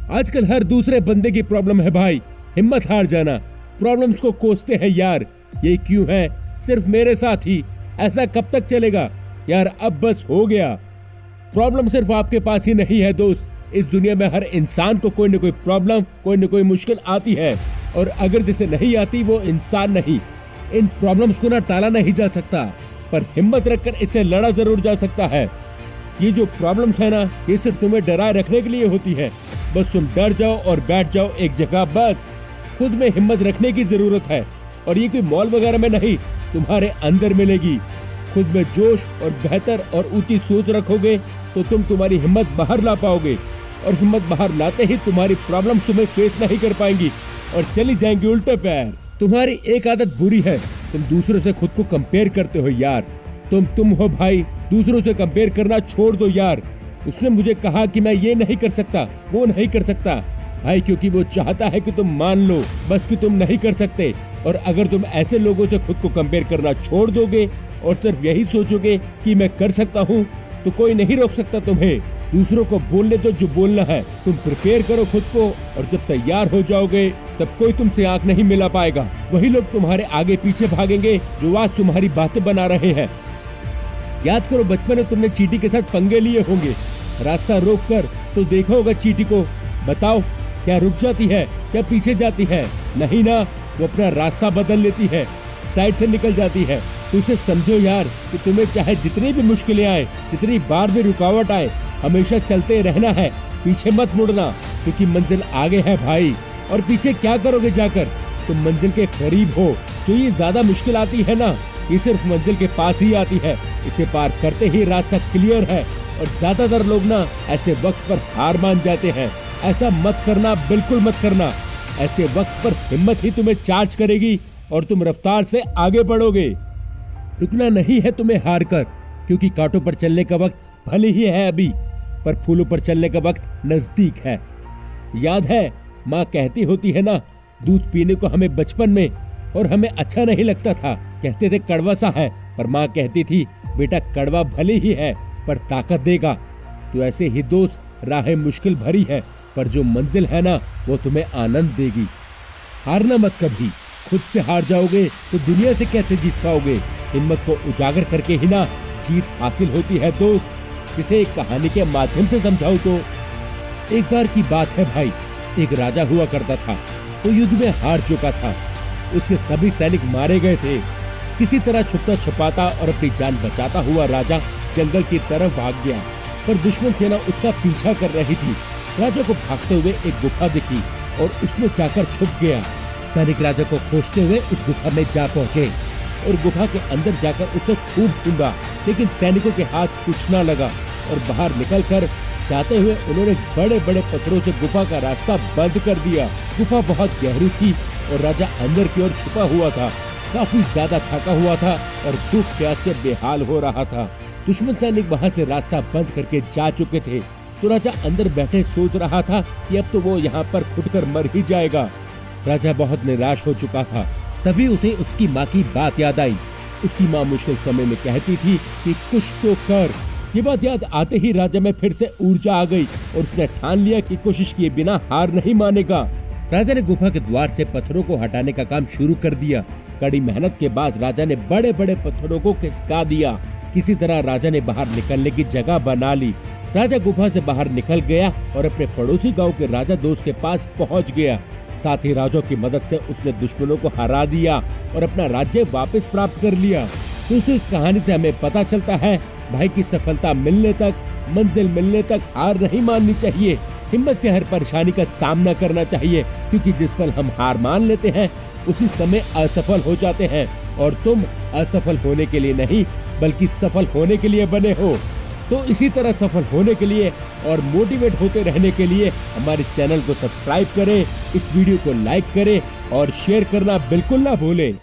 आजकल हर दूसरे बंदे की प्रॉब्लम है भाई, हिम्मत हार जाना। प्रॉब्लम्स को कोसते हैं यार, ये क्यों है सिर्फ मेरे साथ ही? ऐसा कब तक चलेगा यार? अब बस हो गया। प्रॉब्लम सिर्फ आपके पास ही नहीं है दोस्त, इस दुनिया में हर इंसान को कोई न कोई प्रॉब्लम, कोई न कोई मुश्किल आती है। और अगर जिसे नहीं आती वो इंसान नहीं। इन प्रॉब्लम्स को ना टाला नहीं जा सकता, पर हिम्मत रखकर इसे लड़ा जरूर जा सकता है। ये जो प्रॉब्लम्स है ना, ये सिर्फ तुम्हें डराए रखने के लिए होती है। बस तुम डर जाओ और बैठ जाओ एक जगह। बस खुद में हिम्मत रखने की जरूरत है, और ये कोई मॉल वगैरह में नहीं, तुम्हारे अंदर मिलेगी। खुद में जोश और बेहतर और ऊंची सोच रखोगे तो तुम तुम्हारी हिम्मत बाहर ला पाओगे, और हिम्मत बाहर लाते ही तुम्हारी प्रॉब्लम तुम्हें फेस नहीं कर पाएंगी और चली जाएंगी उल्टे पैर। तुम्हारी एक आदत बुरी है, तुम दूसरों से खुद को कंपेयर करते हो यार। तुम हो भाई, दूसरों से कंपेयर करना छोड़ दो यार। उसने मुझे कहा कि मैं ये नहीं कर सकता, वो नहीं कर सकता भाई, क्योंकि वो चाहता है कि तुम मान लो बस कि तुम नहीं कर सकते। और अगर तुम ऐसे लोगों से खुद को कंपेयर करना छोड़ दोगे और सिर्फ यही सोचोगे कि मैं कर सकता हूँ, तो कोई नहीं रोक सकता तुम्हें। दूसरों को बोलने दो जो बोलना है, तुम प्रिपेयर करो खुद को, और जब तैयार हो जाओगे तब कोई तुमसे आंख नहीं मिला पाएगा। वही लोग तुम्हारे आगे पीछे भागेंगे जो आज तुम्हारी बातें बना रहे हैं। याद करो बचपन में तुमने चींटी के साथ पंगे लिए होंगे, रास्ता रोक कर तो देखा होगा चींटी को। बताओ क्या रुक जाती है, क्या पीछे जाती है? नहीं ना, वो अपना रास्ता बदल लेती है, साइड से निकल जाती है। तो इसे समझो यार कि तुम्हें चाहे जितनी भी मुश्किलें आए, जितनी बार भी रुकावट आए, हमेशा चलते रहना है, पीछे मत मुड़ना, क्योंकि मंजिल आगे है भाई। और पीछे क्या करोगे जाकर? तुम मंजिल के करीब हो। जो ये ज्यादा मुश्किल आती है ना, ये सिर्फ मंजिल के पास ही आती है, इसे पार करते ही रास्ता क्लियर है। और ज्यादातर लोग ना ऐसे वक्त पर हार मान जाते हैं। ऐसा मत करना, बिल्कुल मत करना। ऐसे वक्त पर हिम्मत ही तुम्हें चार्ज करेगी और तुम रफ्तार से आगे बढ़ोगे। रुकना नहीं है तुम्हें हार कर, क्योंकि कांटों पर चलने का वक्त भले ही है अभी, पर फूलों पर चलने का वक्त नजदीक है। याद है माँ कहती होती है ना, दूध पीने को हमें बचपन में, और हमें अच्छा नहीं लगता था, कहते थे कड़वा सा है, पर माँ कहती थी बेटा कड़वा भले ही है पर ताकत देगा। तो ऐसे ही दोस्त, राहें मुश्किल भरी है, पर जो मंजिल है ना वो तुम्हें आनंद देगी। हारना मत कभी, खुद से हार जाओगे तो दुनिया से कैसे जीत पाओगे? हिम्मत को उजागर करके ही ना जीत हासिल होती है दोस्त। इसे एक कहानी के माध्यम से समझाऊं तो, एक बार की बात है भाई, एक राजा हुआ करता था। वो युद्ध में हार चुका था, उसके सभी सैनिक मारे गए थे। किसी तरह छुपता छुपाता और अपनी जान बचाता हुआ राजा जंगल की तरफ भाग गया, पर दुश्मन सेना उसका पीछा कर रही थी। राजा को भागते हुए एक गुफा दिखी और उसमें जाकर छुप गया। सैनिक राजा को खोजते हुए उस गुफा में जा पहुंचे और गुफा के अंदर जाकर उसे खूब ढूंढा, लेकिन सैनिकों के हाथ कुछ न लगा और बाहर निकलकर जाते हुए उन्होंने बड़े बड़े पत्थरों से गुफा का रास्ता बंद कर दिया। गुफा बहुत गहरी थी और राजा अंदर की ओर छुपा हुआ था, काफी ज्यादा थका हुआ था और भूख प्यास से बेहाल हो रहा था। दुश्मन सैनिक वहां से रास्ता बंद करके जा चुके थे, तो राजा अंदर बैठे सोच रहा था कि अब तो वो यहाँ पर खुदकर मर ही जाएगा। राजा बहुत निराश हो चुका था। तभी उसे उसकी माँ की बात याद आई। उसकी माँ मुश्किल समय में कहती थी कि कुछ तो कर। ये बात याद आते ही राजा में फिर से ऊर्जा आ गई और उसने ठान लिया कि कोशिश किए बिना हार नहीं मानेगा। राजा ने गुफा के द्वार से पत्थरों को हटाने का काम शुरू कर दिया। कड़ी मेहनत के बाद राजा ने बड़े बड़े पत्थरों को खिसका दिया। किसी तरह राजा ने बाहर निकलने की जगह बना ली। राजा गुफा से बाहर निकल गया और अपने पड़ोसी गांव के राजा दोस्त के पास पहुंच गया। साथ ही राजा की मदद से उसने दुश्मनों को हरा दिया और अपना राज्य वापस प्राप्त कर लिया। दोस्तों, इस कहानी से हमें पता चलता है भाई की सफलता मिलने तक, मंजिल मिलने तक हार नहीं माननी चाहिए। हिम्मत से हर परेशानी का सामना करना चाहिए, क्योंकि जिस पल हम हार मान लेते हैं उसी समय असफल हो जाते हैं। और तुम असफल होने के लिए नहीं, बल्कि सफल होने के लिए बने हो। तो इसी तरह सफल होने के लिए और मोटिवेट होते रहने के लिए हमारे चैनल को सब्सक्राइब करें, इस वीडियो को लाइक करें और शेयर करना बिल्कुल ना भूलें।